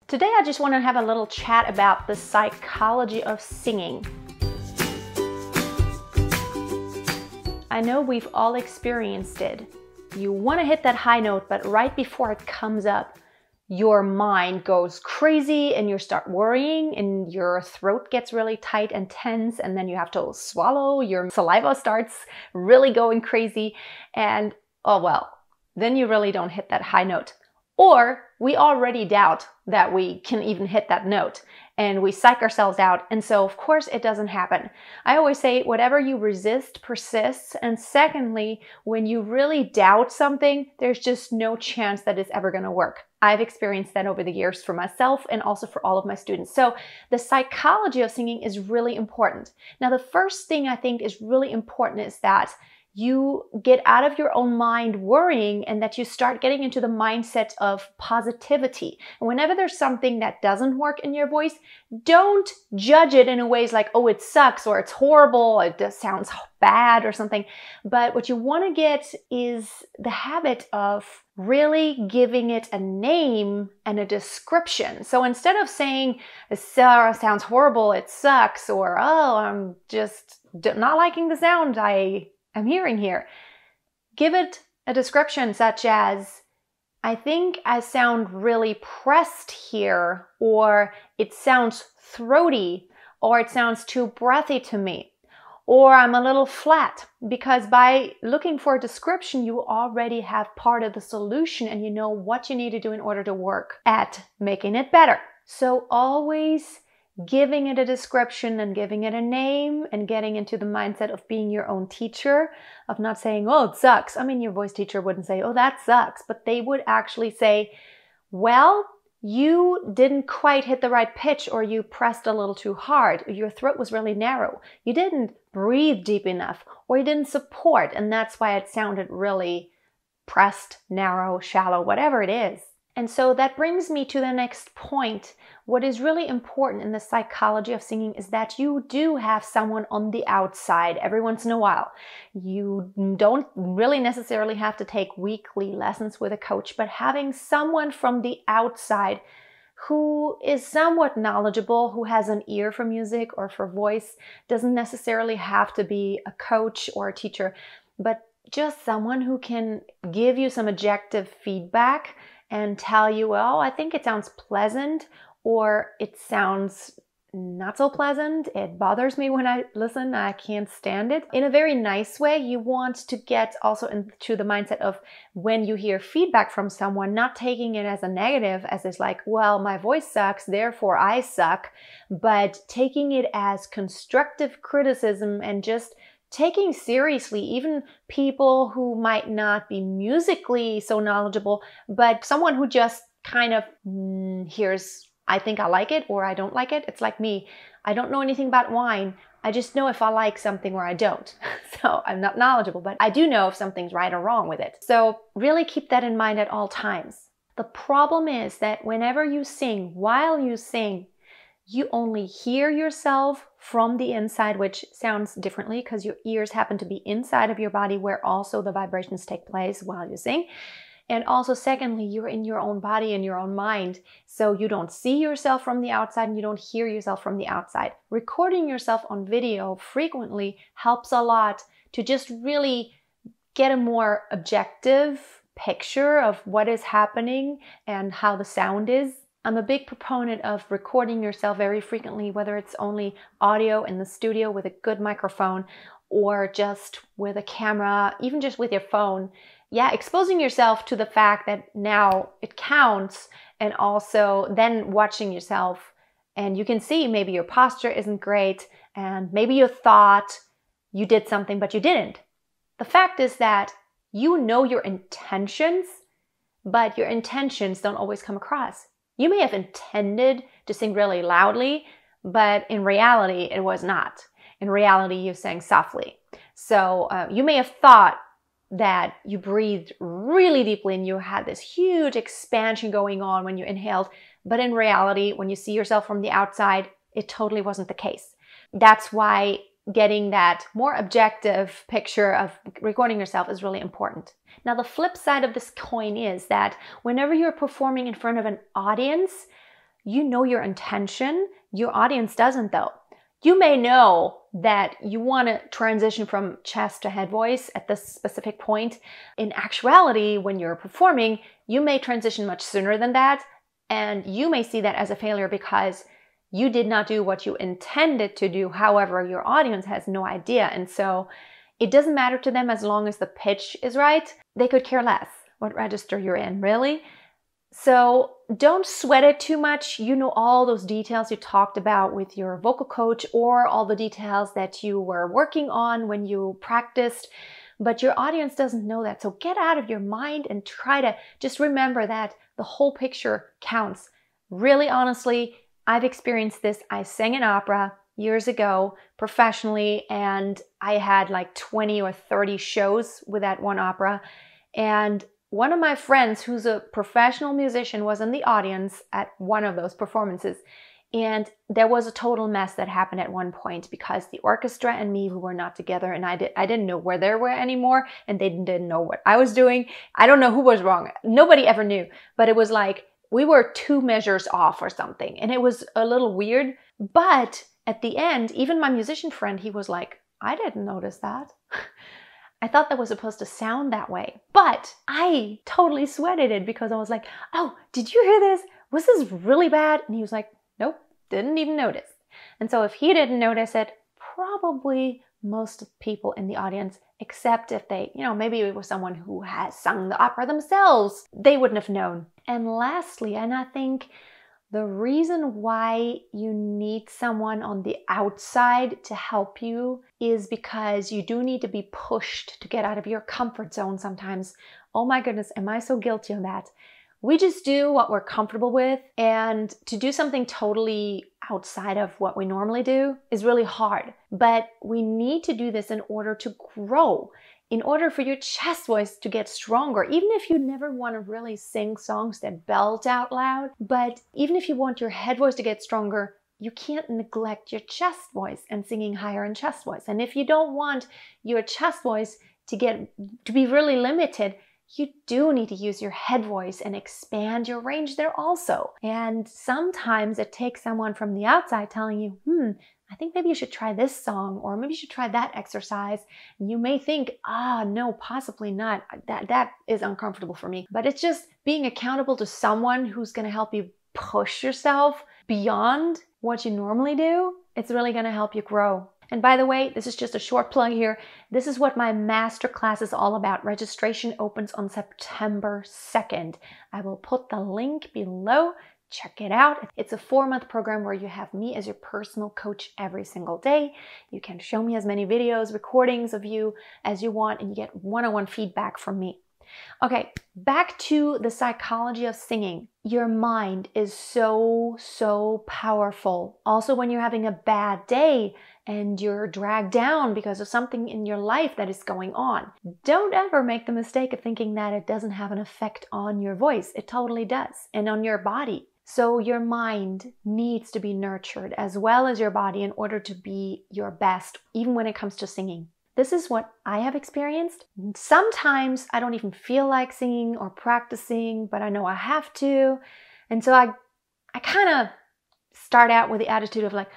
Today I just want to have a little chat about the psychology of singing. I know we've all experienced it. You want to hit that high note, but right before it comes up, your mind goes crazy and you start worrying and your throat gets really tight and tense, and then you have to swallow, your saliva starts really going crazy, and oh well, then you really don't hit that high note. Or we already doubt that we can even hit that note and we psych ourselves out. And so of course it doesn't happen. I always say whatever you resist persists. And secondly, when you really doubt something, there's just no chance that it's ever going to work. I've experienced that over the years for myself and also for all of my students. So the psychology of singing is really important. Now, the first thing I think is really important is that you get out of your own mind worrying and that you start getting into the mindset of positivity. And whenever there's something that doesn't work in your voice, don't judge it in a way like, oh, it sucks or it's horrible, it just sounds bad or something. But what you want to get is the habit of really giving it a name and a description. So instead of saying, it sounds horrible, it sucks, or, oh, I'm just not liking the sound I'm hearing here, give it a description such as, I think I sound really pressed here, or it sounds throaty, or it sounds too breathy to me, or I'm a little flat. Because by looking for a description, you already have part of the solution and you know what you need to do in order to work at making it better. So always giving it a description and giving it a name and getting into the mindset of being your own teacher, of not saying, oh, it sucks. I mean, your voice teacher wouldn't say, oh, that sucks, but they would actually say, well, you didn't quite hit the right pitch, or you pressed a little too hard, or your throat was really narrow. You didn't breathe deep enough, or you didn't support, and that's why it sounded really pressed, narrow, shallow, whatever it is. And so that brings me to the next point. What is really important in the psychology of singing is that you do have someone on the outside every once in a while. You don't really necessarily have to take weekly lessons with a coach, but having someone from the outside who is somewhat knowledgeable, who has an ear for music or for voice, doesn't necessarily have to be a coach or a teacher, but just someone who can give you some objective feedback and tell you, well, I think it sounds pleasant, or it sounds not so pleasant. It bothers me when I listen. I can't stand it. In a very nice way, you want to get also into the mindset of when you hear feedback from someone, not taking it as a negative, as it's like, well, my voice sucks, therefore I suck, but taking it as constructive criticism and just taking seriously even people who might not be musically so knowledgeable, but someone who just kind of hears, I think I like it or I don't like it. It's like me. I don't know anything about wine. I just know if I like something or I don't. So I'm not knowledgeable, but I do know if something's right or wrong with it. So really keep that in mind at all times. The problem is that whenever you sing, while you sing, you only hear yourself from the inside, which sounds differently because your ears happen to be inside of your body where also the vibrations take place while you sing. And also, secondly, you're in your own body and your own mind. So you don't see yourself from the outside and you don't hear yourself from the outside. Recording yourself on video frequently helps a lot to just really get a more objective picture of what is happening and how the sound is. I'm a big proponent of recording yourself very frequently, whether it's only audio in the studio with a good microphone or just with a camera, even just with your phone. Yeah, exposing yourself to the fact that now it counts, and also then watching yourself, and you can see maybe your posture isn't great and maybe you thought you did something but you didn't. The fact is that you know your intentions, but your intentions don't always come across. You may have intended to sing really loudly, but in reality, it was not. In reality, you sang softly. So you may have thought that you breathed really deeply and you had this huge expansion going on when you inhaled, but in reality, when you see yourself from the outside, it totally wasn't the case. That's why getting that more objective picture of recording yourself is really important. Now, the flip side of this coin is that whenever you're performing in front of an audience, You know your intention. Your audience doesn't though. You may know that you want to transition from chest to head voice at this specific point. In actuality, when you're performing, you may transition much sooner than that. And you may see that as a failure because you did not do what you intended to do. However, your audience has no idea. And so it doesn't matter to them as long as the pitch is right. They could care less what register you're in, really. So don't sweat it too much. You know all those details you talked about with your vocal coach or all the details that you were working on when you practiced, but your audience doesn't know that. So get out of your mind and try to just remember that the whole picture counts. Really, honestly, I've experienced this. I sang an opera years ago professionally, and I had like 20 or 30 shows with that one opera. And one of my friends who's a professional musician was in the audience at one of those performances. And there was a total mess that happened at one point because the orchestra and me, we were not together, and I didn't know where they were anymore, and they didn't know what I was doing. I don't know who was wrong. Nobody ever knew, but it was like we were 2 measures off or something, and it was a little weird. But at the end, even my musician friend, he was like, I didn't notice that. I thought that was supposed to sound that way, but I totally sweated it because I was like, oh, did you hear this? Was this really bad? And he was like, nope, didn't even notice. And so if he didn't notice it, probably most people in the audience, except if they, maybe it was someone who has sung the opera themselves, they wouldn't have known. And lastly, and I think the reason why you need someone on the outside to help you is because you do need to be pushed to get out of your comfort zone sometimes. Oh my goodness, am I so guilty of that? We just do what we're comfortable with, and to do something totally outside of what we normally do is really hard. But we need to do this in order to grow, in order for your chest voice to get stronger, even if you never want to really sing songs that belt out loud. But even if you want your head voice to get stronger, you can't neglect your chest voice and singing higher in chest voice. And if you don't want your chest voice to be really limited, you do need to use your head voice and expand your range there also. And sometimes it takes someone from the outside telling you, I think maybe you should try this song, or maybe you should try that exercise. And you may think, no, possibly not. That is uncomfortable for me. But it's just being accountable to someone who's going to help you push yourself beyond what you normally do. It's really going to help you grow. And by the way, this is just a short plug here. This is what my masterclass is all about. Registration opens on September 2nd. I will put the link below. Check it out. It's a 4-month program where you have me as your personal coach every single day. You can show me as many videos, recordings of you as you want, and you get one-on-one feedback from me. Okay, back to the psychology of singing. Your mind is so powerful. Also, when you're having a bad day and you're dragged down because of something in your life that is going on, don't ever make the mistake of thinking that it doesn't have an effect on your voice. It totally does, and on your body. So your mind needs to be nurtured as well as your body in order to be your best, even when it comes to singing. This is what I have experienced. Sometimes I don't even feel like singing or practicing, but I know I have to. And so I kind of start out with the attitude of like,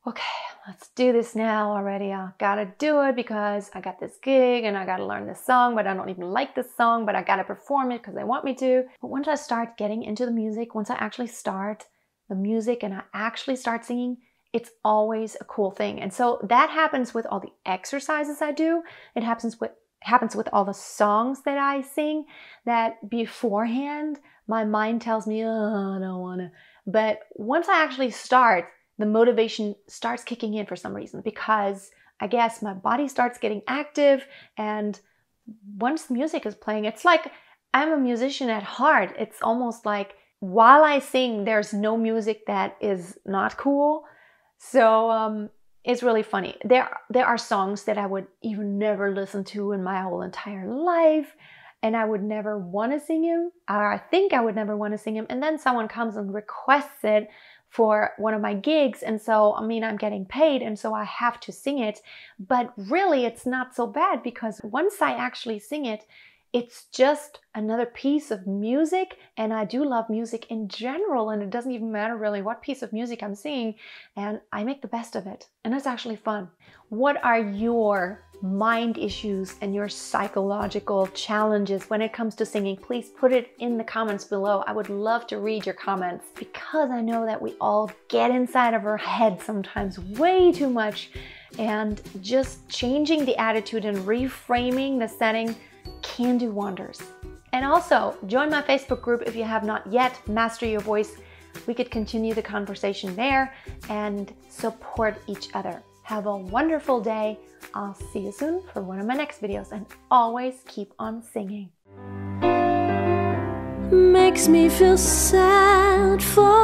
okay, let's do this now already. I gotta do it because I got this gig and I gotta learn this song, but I don't even like this song, but I gotta perform it because they want me to. But once I start getting into the music, once I actually start the music and I actually start singing, it's always a cool thing. And so that happens with all the exercises I do. It happens with all the songs that I sing, that beforehand, my mind tells me, I don't want to. But once I actually start, the motivation starts kicking in for some reason, because I guess my body starts getting active. And once the music is playing, it's like I'm a musician at heart. It's almost like while I sing, there's no music that is not cool. So it's really funny. There are songs that I would even never listen to in my whole entire life, and I would never want to sing them, or I think I would never want to sing them, and then someone comes and requests it for one of my gigs, and so, I'm getting paid, and so I have to sing it. But really, it's not so bad, because once I actually sing it, It's just another piece of music, and I do love music in general, and it doesn't even matter really what piece of music I'm singing, and I make the best of it, and it's actually fun. What are your mind issues and your psychological challenges when it comes to singing? Please put it in the comments below. I would love to read your comments, because I know that we all get inside of our head sometimes way too much, and just changing the attitude and reframing the setting can do wonders. And also, join my Facebook group if you have not yet, Master Your Voice. We could continue the conversation there and support each other. Have a wonderful day. I'll see you soon for one of my next videos, and always keep on singing. Makes me feel sad for